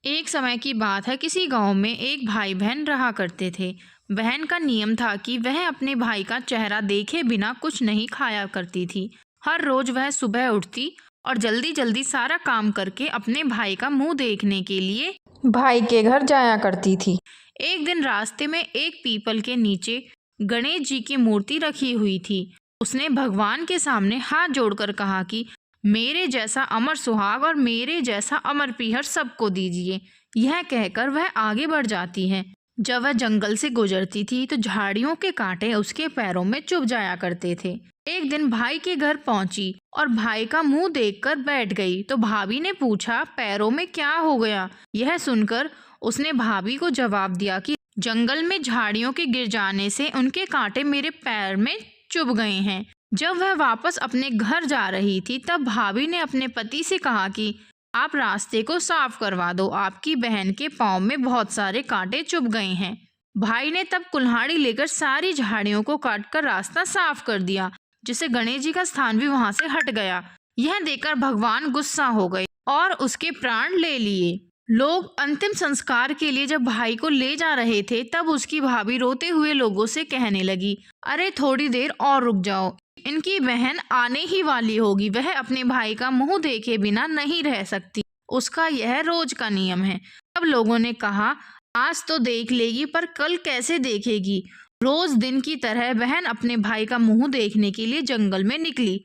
एक समय की बात है, किसी गांव में एक भाई बहन रहा करते थे। बहन का नियम था कि वह अपने भाई का चेहरा देखे बिना कुछ नहीं खाया करती थी। हर रोज वह सुबह उठती और जल्दी जल्दी सारा काम करके अपने भाई का मुंह देखने के लिए भाई के घर जाया करती थी। एक दिन रास्ते में एक पीपल के नीचे गणेश जी की मूर्ति रखी हुई थी। उसने भगवान के सामने हाथ जोड़कर कहा कि मेरे जैसा अमर सुहाग और मेरे जैसा अमर पीहर सबको दीजिए। यह कहकर वह आगे बढ़ जाती है। जब वह जंगल से गुजरती थी तो झाड़ियों के कांटे उसके पैरों में चुभ जाया करते थे। एक दिन भाई के घर पहुंची और भाई का मुंह देखकर बैठ गई तो भाभी ने पूछा, पैरों में क्या हो गया? यह सुनकर उसने भाभी को जवाब दिया कि जंगल में झाड़ियों के गिर जाने से उनके कांटे मेरे पैर में चुभ गए हैं। जब वह वापस अपने घर जा रही थी तब भाभी ने अपने पति से कहा कि आप रास्ते को साफ करवा दो, आपकी बहन के पाँव में बहुत सारे कांटे चुभ गए हैं। भाई ने तब कुल्हाड़ी लेकर सारी झाड़ियों को काटकर रास्ता साफ कर दिया, जिससे गणेश जी का स्थान भी वहां से हट गया। यह देखकर भगवान गुस्सा हो गए और उसके प्राण ले लिए। लोग अंतिम संस्कार के लिए जब भाई को ले जा रहे थे तब उसकी भाभी रोते हुए लोगों से कहने लगी, अरे थोड़ी देर और रुक जाओ, इनकी बहन आने ही वाली होगी, वह अपने भाई का मुंह देखे बिना नहीं रह सकती, उसका यह रोज का नियम है। तब लोगों ने कहा, आज तो देख लेगी पर कल कैसे देखेगी? रोज दिन की तरह बहन अपने भाई का मुंह देखने के लिए जंगल में निकली।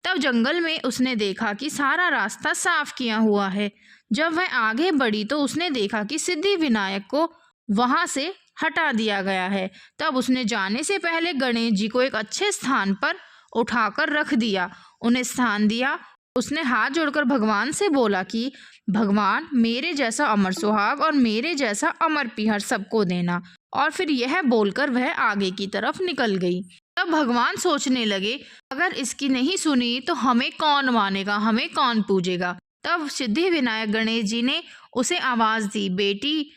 तब जंगल में उसने देखा कि सारा रास्ता साफ किया हुआ है। जब वह आगे बढ़ी तो उसने देखा कि सिद्धि विनायक को वहां से हटा दिया गया है। तब उसने जाने से पहले गणेश जी को एक अच्छे स्थान पर उठाकर रख दिया, उन्हें स्थान दिया। उसने हाथ जोड़कर भगवान से बोला कि भगवान, मेरे जैसा अमर सुहाग और मेरे जैसा अमर पीहर सबको देना। और फिर यह बोलकर वह आगे की तरफ निकल गई। तब भगवान सोचने लगे, अगर इसकी नहीं सुनी तो हमें कौन मानेगा, हमें कौन पूजेगा। तब सिद्धि विनायक गणेश जी ने उसे आवाज दी, बेटी,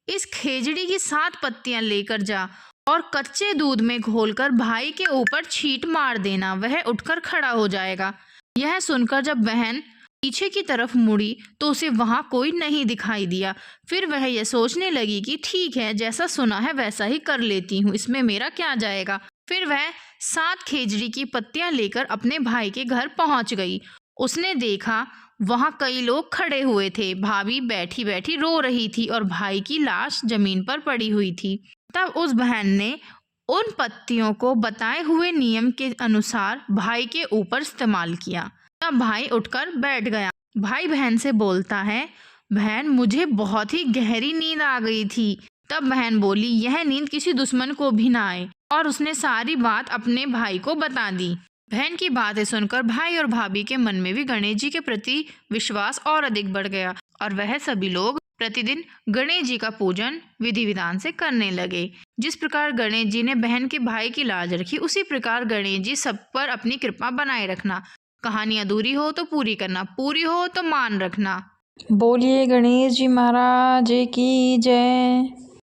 इस खेजड़ी की 7 पत्तियां लेकर जा और कच्चे दूध में घोलकर भाई के ऊपर छींट मार देना, वह उठकर खड़ा हो जाएगा। यह सुनकर जब बहन पीछे की तरफ मुड़ी तो उसे वहां कोई नहीं दिखाई दिया। फिर वह यह सोचने लगी कि ठीक है, जैसा सुना है वैसा ही कर लेती हूँ, इसमें मेरा क्या जाएगा। फिर वह 7 खेजड़ी की पत्तियां लेकर अपने भाई के घर पहुंच गई। उसने देखा वहां कई लोग खड़े हुए थे। भाभी बैठी बैठी रो रही थी और भाई की लाश जमीन पर पड़ी हुई थी। तब उस बहन ने उन पत्तियों को बताए हुए नियम के अनुसार भाई के ऊपर इस्तेमाल किया। तब भाई उठकर बैठ गया। भाई बहन से बोलता है, बहन, मुझे बहुत ही गहरी नींद आ गई थी। तब बहन बोली, यह नींद किसी दुश्मन को भी ना आए। और उसने सारी बात अपने भाई को बता दी। बहन की बातें सुनकर भाई और भाभी के मन में भी गणेश जी के प्रति विश्वास और अधिक बढ़ गया और वह सभी लोग प्रतिदिन गणेश जी का पूजन विधि विधान से करने लगे। जिस प्रकार गणेश जी ने बहन के भाई की लाज रखी, उसी प्रकार गणेश जी सब पर अपनी कृपा बनाए रखना। कहानी अधूरी हो तो पूरी करना, पूरी हो तो मान रखना। बोलिए गणेश जी महाराज की जय।